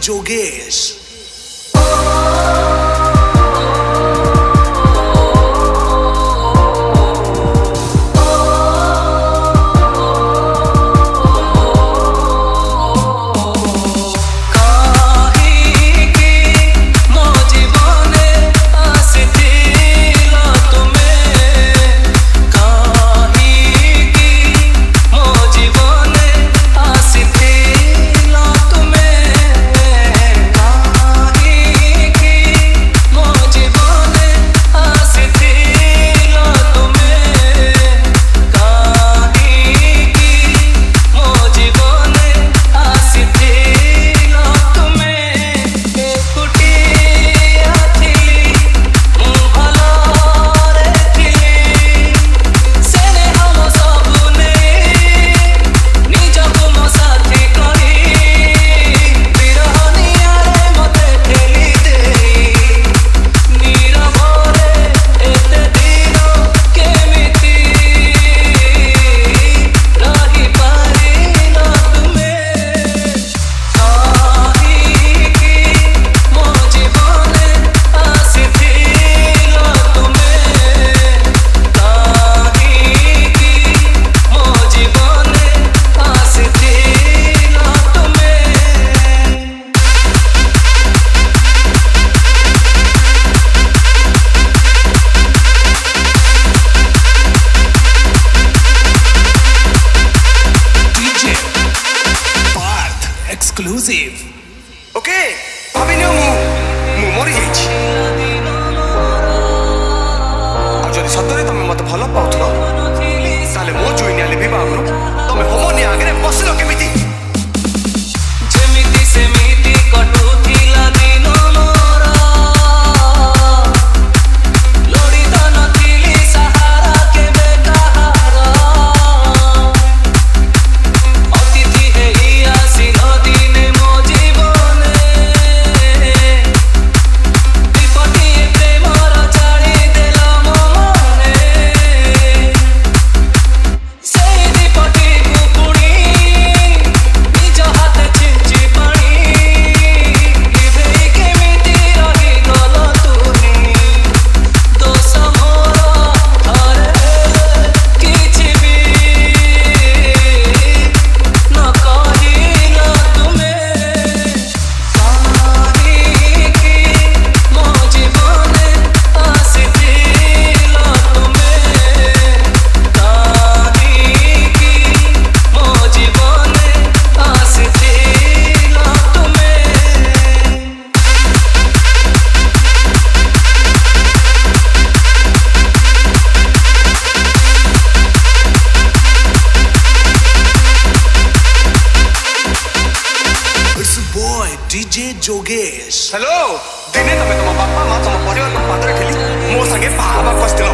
जोगेश। Exclusive. Okay, Bhavini मु मरी जाइछि। आ जदि सतरे तमे मते भल पाउथलो ताले मो जोइन आले विवाह करू तमे होमनी आगे बसलो केमिति जेमिति सेमिति कटुथिला दिन मोरा लोड़ी त नथिली सहारा के बेकहारा अतिथि हेई आसिल दिने मो जीवने विपत्ति प्रेमर चाली देल मो मने सेई विपत्ति कुपुणी निज हाथ छिंची पानी लिभेई केमिति रही गल तुनी दोष मोर थरे किछि भी न कहिल तुमे काहिकी मो जीवने आसिथिल तुमे काहिकी मो जीवने आसिथिल तुमे। It's your boy DJ जोगेश। हेलो दिने तमे तम बापा मा तम परिवार को पादरे ठेली मो संगे पाहाबा बसतिलो